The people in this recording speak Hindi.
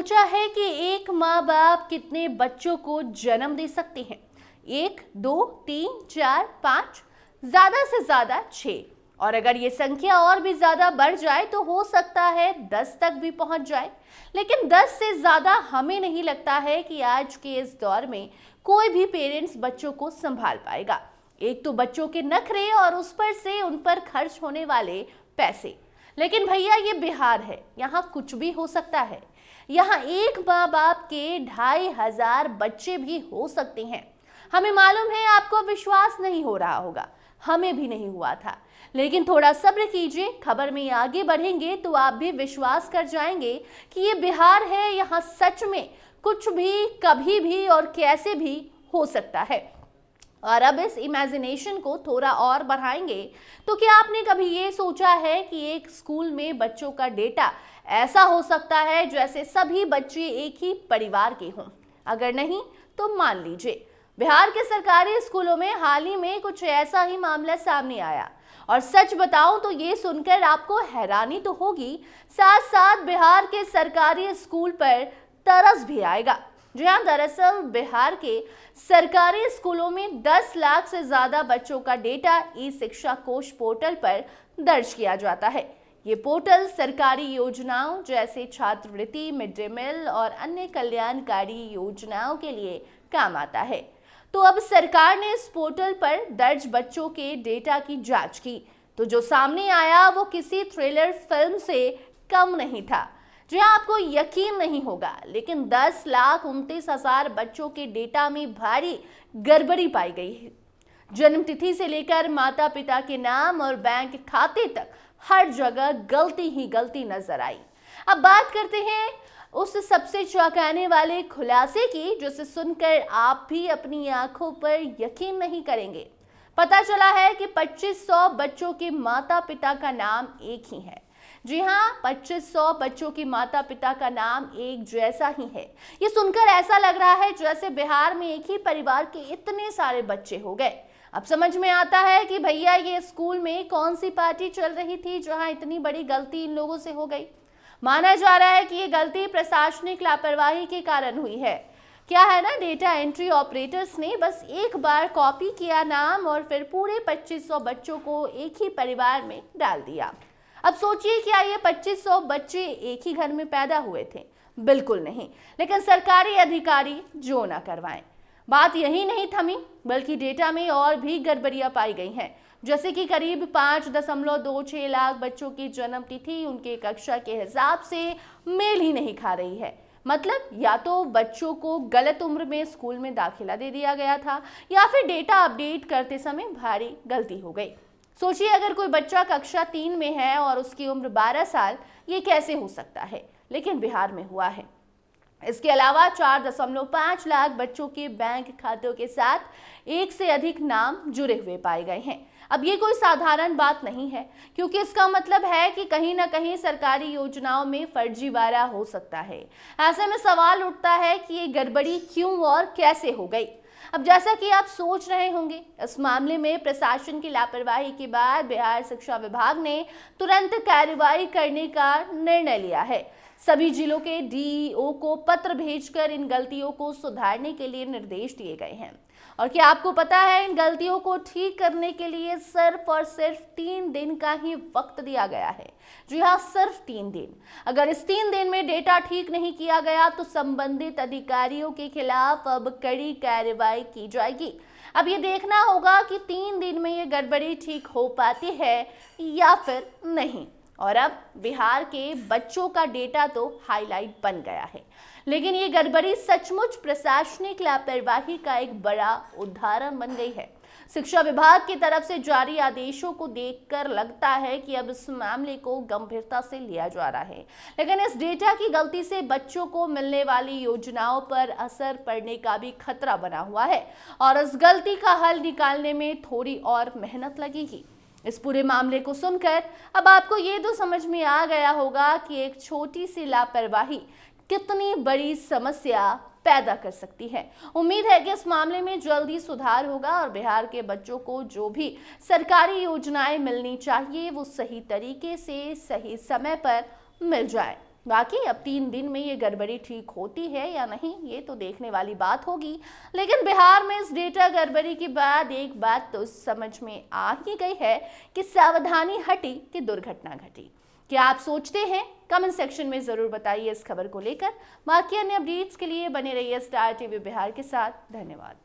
सोचा है कि एक माँ बाप कितने बच्चों को जन्म दे सकते हैं? 1, 2, 3, 4, 5, ज्यादा से ज्यादा 6। और अगर ये संख्या और भी ज्यादा बढ़ जाए तो हो सकता है 10 तक भी पहुंच जाए। लेकिन 10 से ज्यादा हमें नहीं लगता है कि आज के इस दौर में कोई भी पेरेंट्स बच्चों को संभाल पाएगा। एक तो बच्चों के नखरे और उस पर से उन पर खर्च होने वाले पैसे। लेकिन भैया ये बिहार है, यहाँ कुछ भी हो सकता है। यहाँ एक माँ बाप के 2500 बच्चे भी हो सकते हैं। हमें मालूम है आपको विश्वास नहीं हो रहा होगा, हमें भी नहीं हुआ था, लेकिन थोड़ा सब्र कीजिए। खबर में आगे बढ़ेंगे तो आप भी विश्वास कर जाएंगे कि ये बिहार है, यहाँ सच में कुछ भी कभी भी और कैसे भी हो सकता है। और अब इस इमेजिनेशन को थोड़ा और बढ़ाएंगे तो क्या आपने कभी ये सोचा है कि एक स्कूल में बच्चों का डेटा ऐसा हो सकता है जैसे सभी बच्चे एक ही परिवार के हों? अगर नहीं तो मान लीजिए बिहार के सरकारी स्कूलों में हाल ही में कुछ ऐसा ही मामला सामने आया। और सच बताऊं तो ये सुनकर आपको हैरानी तो होगी, साथ साथ बिहार के सरकारी स्कूल पर तरस भी आएगा। जी हाँ, दरअसल बिहार के सरकारी स्कूलों में 10 लाख से ज्यादा बच्चों का डेटा ई शिक्षा कोष पोर्टल पर दर्ज किया जाता है। ये पोर्टल सरकारी योजनाओं जैसे छात्रवृत्ति, मिड डे मील और अन्य कल्याणकारी योजनाओं के लिए काम आता है। तो अब सरकार ने इस पोर्टल पर दर्ज बच्चों के डेटा की जांच की, तो जो सामने आया वो किसी थ्रिलर फिल्म से कम नहीं था। जी हाँ, आपको यकीन नहीं होगा, लेकिन 10,29,000 बच्चों के डेटा में भारी गड़बड़ी पाई गई है। जन्म तिथि से लेकर माता पिता के नाम और बैंक खाते तक हर जगह गलती ही गलती नजर आई। अब बात करते हैं उस सबसे चौंकाने वाले खुलासे की, जिसे सुनकर आप भी अपनी आंखों पर यकीन नहीं करेंगे। पता चला है कि 2500 बच्चों के माता पिता का नाम एक ही है। जी हाँ, 2500 बच्चों के माता पिता का नाम एक जैसा ही है। ये सुनकर ऐसा लग रहा है जैसे बिहार में एक ही परिवार के इतने सारे बच्चे हो गए। अब समझ में आता है कि भैया ये स्कूल में कौन सी पार्टी चल रही थी जहां इतनी बड़ी गलती इन लोगों से हो गई। माना जा रहा है कि ये गलती प्रशासनिक लापरवाही के कारण हुई है। क्या है ना, डेटा एंट्री ऑपरेटर्स ने बस एक बार कॉपी किया नाम और फिर पूरे 2500 बच्चों को एक ही परिवार में डाल दिया। अब सोचिए, क्या ये 2500 बच्चे एक ही घर में पैदा हुए थे? बिल्कुल नहीं। लेकिन सरकारी अधिकारी जो ना करवाएं। बात यही नहीं थमी, बल्कि डेटा में और भी गड़बड़ियां पाई गई हैं। जैसे कि करीब 5.26 लाख बच्चों की जन्म तिथि उनके कक्षा के हिसाब से मेल ही नहीं खा रही है। मतलब या तो बच्चों को गलत उम्र में स्कूल में दाखिला दे दिया गया था, या फिर डेटा अपडेट करते समय भारी गलती हो गई। सोचिए, अगर कोई बच्चा कक्षा 3 में है और उसकी उम्र 12 साल, ये कैसे हो सकता है? लेकिन बिहार में हुआ है। इसके अलावा 4.5 लाख बच्चों के बैंक खातों के साथ एक से अधिक नाम जुड़े हुए पाए गए हैं। अब ये कोई साधारण बात नहीं है, क्योंकि इसका मतलब है कि कहीं ना कहीं सरकारी योजनाओं में फर्जीवाड़ा हो सकता है। ऐसे में सवाल उठता है कि ये गड़बड़ी क्यों और कैसे हो गई। अब जैसा कि आप सोच रहे होंगे, इस मामले में प्रशासन की लापरवाही के बाद बिहार शिक्षा विभाग ने तुरंत कार्रवाई करने का निर्णय लिया है। सभी जिलों के डीईओ को पत्र भेजकर इन गलतियों को सुधारने के लिए निर्देश दिए गए हैं। और क्या आपको पता है, इन गलतियों को ठीक करने के लिए सिर्फ और सिर्फ 3 दिन का ही वक्त दिया गया है। जी हाँ, सिर्फ 3 दिन। अगर इस 3 दिन में डेटा ठीक नहीं किया गया तो संबंधित अधिकारियों के खिलाफ अब कड़ी कार्रवाई की जाएगी। अब ये देखना होगा कि 3 दिन में ये गड़बड़ी ठीक हो पाती है या फिर नहीं। और अब बिहार के बच्चों का डेटा तो हाईलाइट बन गया है, लेकिन ये गड़बड़ी सचमुच प्रशासनिक लापरवाही का एक बड़ा उदाहरण बन गई है। शिक्षा विभाग की तरफ से जारी आदेशों को देखकर लगता है कि अब इस मामले को गंभीरता से लिया जा रहा है, लेकिन इस डेटा की गलती से बच्चों को मिलने वाली योजनाओं पर असर पड़ने का भी खतरा बना हुआ है, और इस गलती का हल निकालने में थोड़ी और मेहनत लगेगी। इस पूरे मामले को सुनकर अब आपको ये तो समझ में आ गया होगा कि एक छोटी सी लापरवाही कितनी बड़ी समस्या पैदा कर सकती है। उम्मीद है कि इस मामले में जल्दी सुधार होगा और बिहार के बच्चों को जो भी सरकारी योजनाएं मिलनी चाहिए वो सही तरीके से सही समय पर मिल जाए। बाकी अब 3 दिन में ये गड़बड़ी ठीक होती है या नहीं, ये तो देखने वाली बात होगी। लेकिन बिहार में इस डेटा गड़बड़ी के बाद एक बात तो समझ में आ ही गई है कि सावधानी हटी कि दुर्घटना घटी। क्या आप सोचते हैं? कमेंट सेक्शन में जरूर बताइए इस खबर को लेकर। बाकी अन्य अपडेट्स के लिए बने रहिए स्टार टीवी बिहार के साथ। धन्यवाद।